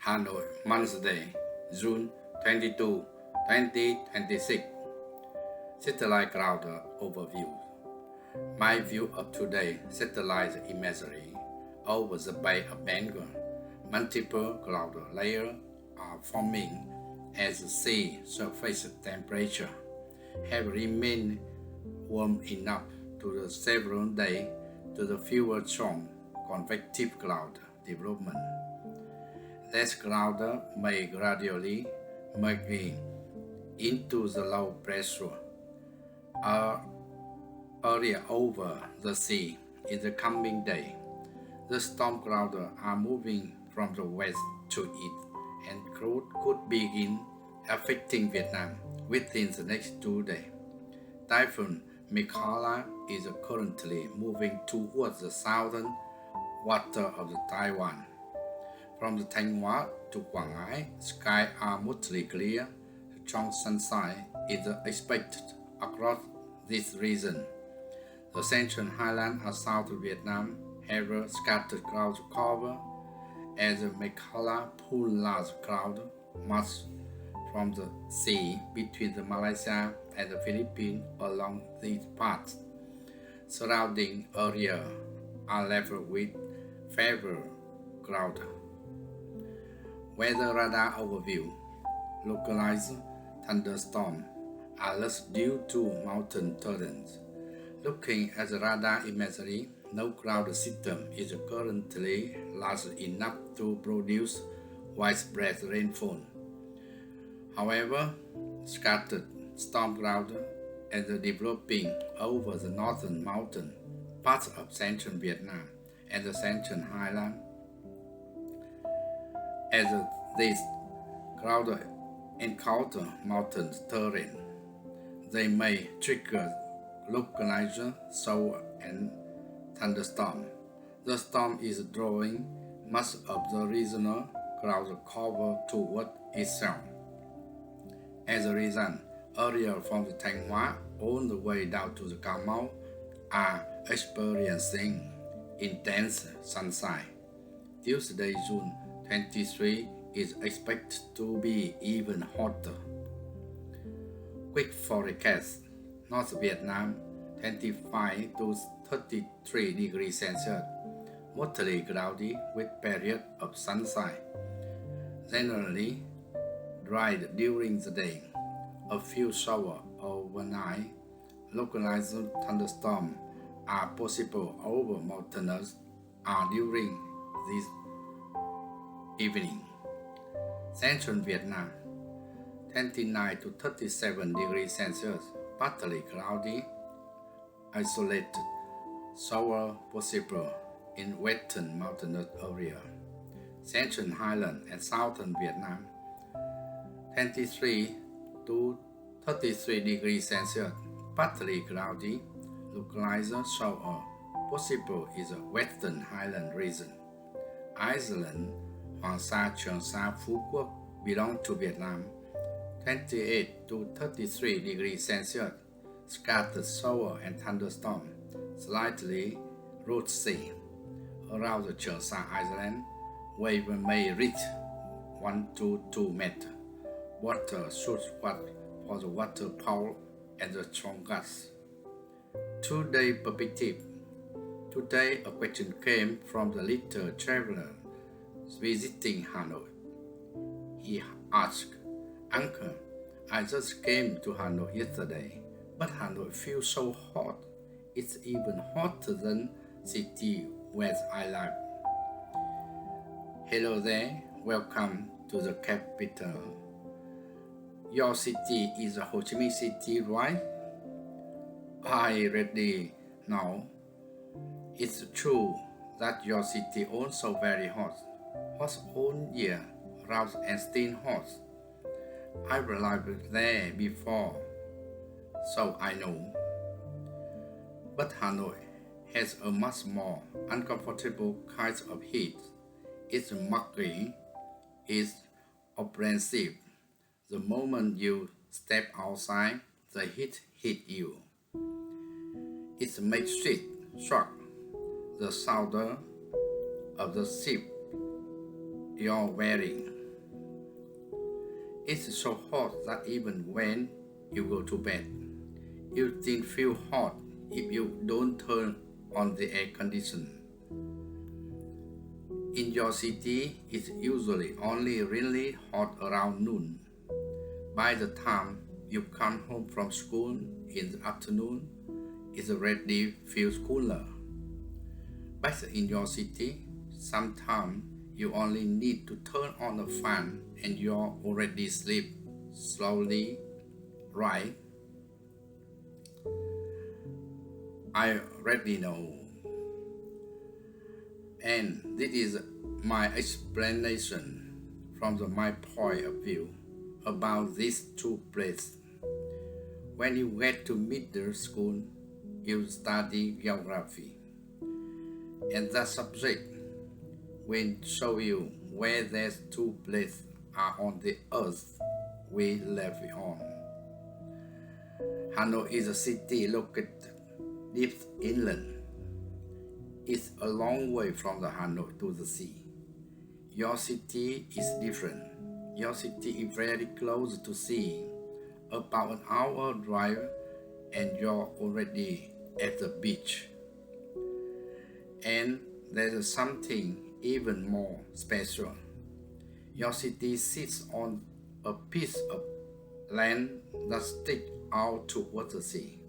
Hanoi, Wednesday, June 22, 2026. Satellite cloud overview. My view of today satellite imagery over the Bay of Bengal. Multiple cloud layers are forming as the sea surface temperature have remained warm enough to the several days to the fewer strong convective cloud development. This cloud may gradually migrate into the low pressure area over the sea in the coming day. The storm clouds are moving from the west to east and could begin affecting Vietnam within the next 2 days. Typhoon Mikala is currently moving towards the southern water of the Taiwan. From the Thanh Hóa to Quảng Ngãi, skies are mostly clear. Strong sunshine is expected across this region. The central highlands of South Vietnam have scattered cloud cover as the Mekhala pulls large cloud mass from the sea between Malaysia and the Philippines along these paths. Surrounding areas are level with favor cloud. Weather radar overview. Localized thunderstorms are less due to mountain terrains. Looking at the radar imagery, no cloud system is currently large enough to produce widespread rainfall. However, scattered storm clouds are developing over the northern mountain parts of central Vietnam and the central highlands. As these clouds encounter mountain terrain, they may trigger localized shower and thunderstorm. The storm is drawing much of the regional cloud cover toward itself. As a result, areas from the Thanh Hóa all the way down to the Cà Mau are experiencing intense sunshine. Tuesday, June 23 is expected to be even hotter. Quick forecast. North Vietnam 25 to 33 degrees Celsius, mostly cloudy with periods of sunshine. Generally dry during the day. A few showers overnight. Localized thunderstorms are possible over mountainous during this evening. Central Vietnam 29 to 37 degrees Celsius, partly cloudy, isolated shower possible in western mountainous area. Central Highland and Southern Vietnam 23 to 33 degrees Celsius, partly cloudy, localized shower possible in the Western Highland region. Iceland, Hoàng Sa, Trường Sa, Phú Quốc belong to Vietnam. 28 to 33 degrees Celsius, scattered shower and thunderstorm, slightly rough sea. Around the Trường Sa Island, waves may reach 1 to 2 meters. Water should work for the water power and the strong gusts. 2-day perspective. Today, a question came from the little traveler visiting Hanoi. He asked, "Uncle, I just came to Hanoi yesterday, but Hanoi feels so hot. It's even hotter than city where I live." Hello there, welcome to the capital. Your city is Ho Chi Minh City, right? I already know. It's true that your city also very hot all year round and still hot. I've lived there before, so I know. But Hanoi has a much more uncomfortable kind of heat. It's muggy, it's oppressive. The moment you step outside, the heat hits you. It makes you shock. The sound of the ship you're wearing. It's so hot that even when you go to bed, you still feel hot if you don't turn on the air conditioner. In your city, it's usually only really hot around noon. By the time you come home from school in the afternoon, it already feels cooler. But in your city, sometimes you only need to turn on the fan and you're already asleep slowly, right? I already know. And this is my explanation from my point of view about these two places. When you get to middle school, you study geography, and that subject will show you where these two places are on the earth we live on. Hanoi is a city located deep inland. It's a long way from the Hanoi to the sea. Your city is different. Your city is very close to sea, about an hour drive, and you're already at the beach. And there's something even more special. Your city sits on a piece of land that sticks out towards the sea.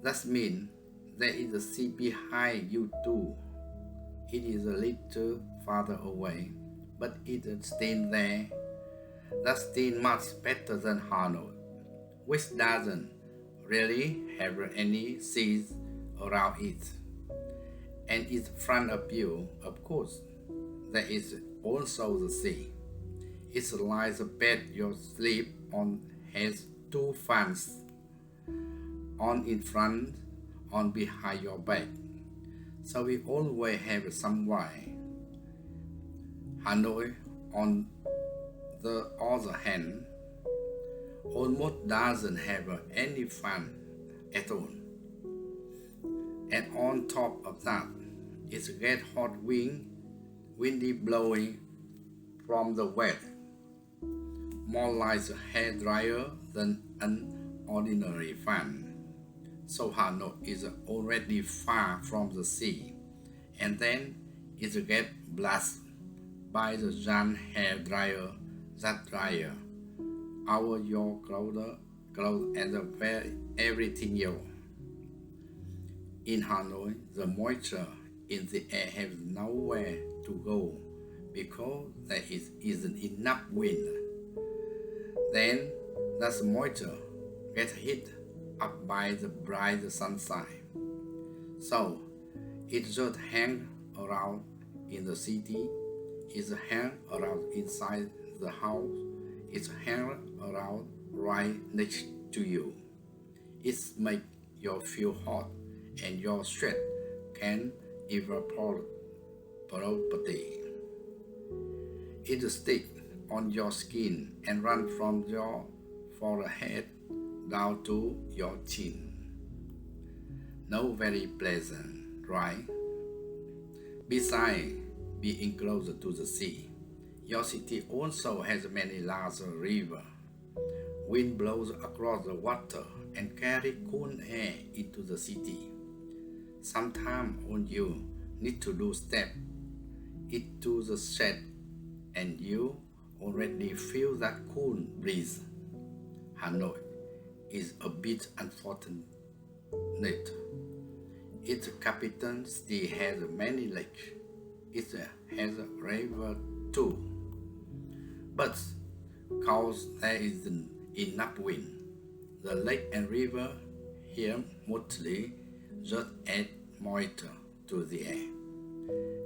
That means there is a sea behind you too. It is a little farther away, but it is still there. That's still much better than Hanoi, which doesn't really have any seas around it. And in front of you, of course, there is also the sea. It's like the bed you sleep on has two fans, on in front, on behind your back. So we always have some way. Hanoi, on the other hand, almost doesn't have any fun at all. And on top of that, it's get hot windy blowing from the west, more like a hair dryer than an ordinary fan. So Hanoi is already far from the sea, and then it gets blasted by the giant hair dryer that dryer your clothes and everything else. In Hanoi, the moisture in the air has nowhere to go because there isn't enough wind. Then that moisture gets hit up by the bright sunshine. So it just hangs around in the city, it hangs around inside the house, it hangs around right next to you. It makes you feel hot and your sweat can evaporate properly. It sticks on your skin and runs from your forehead down to your chin. No very pleasant, right? Besides being closer to the sea, your city also has many large rivers. Wind blows across the water and carries cool air into the city. Sometimes when you need to step into the shed and you already feel that cool breeze. Hanoi is a bit unfortunate. Its capital still has many lakes. It has a river too. But because there isn't enough wind, the lake and river here mostly just add moisture to the air.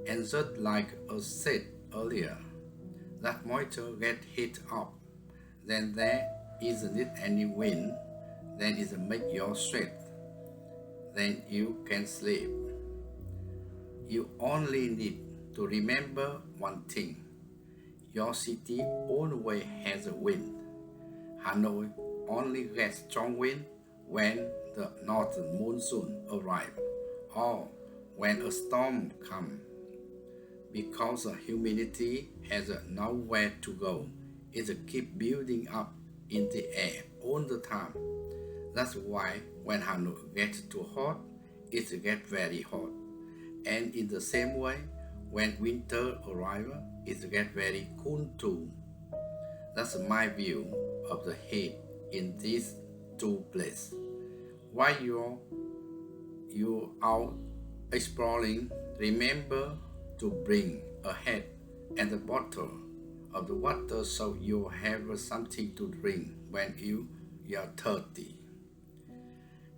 And just like I said earlier, that moisture gets heated up, then there isn't any wind, then it makes you sweat, then you can sleep. You only need to remember one thing. Your city always has a wind. Hanoi only gets strong wind when the northern monsoon arrives or when a storm comes. because humanity has nowhere to go. It keeps building up in the air all the time. That's why when Hanoi gets too hot, it gets very hot. And in the same way, when winter arrives, it gets very cool too. That's my view of the heat in these two places. While you're out exploring, remember to bring a hat and a bottle of the water so you have something to drink when you are thirsty.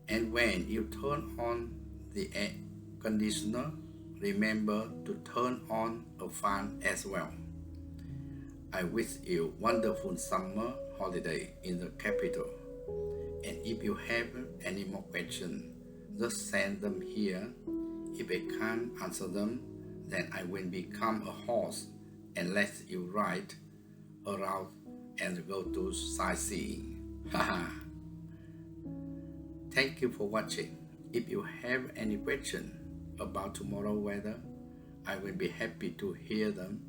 And when you turn on the air conditioner, remember to turn on a fan as well. I wish you wonderful summer holiday in the capital. And if you have any more questions, just send them here. If I can't answer them, then I will become a horse and let you ride around and go to sightseeing. Haha. Thank you for watching. If you have any question about tomorrow weather, I will be happy to hear them,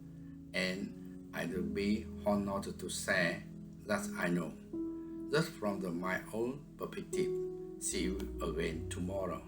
and I will be honored to share that I know. Just from my own perspective. See you again tomorrow.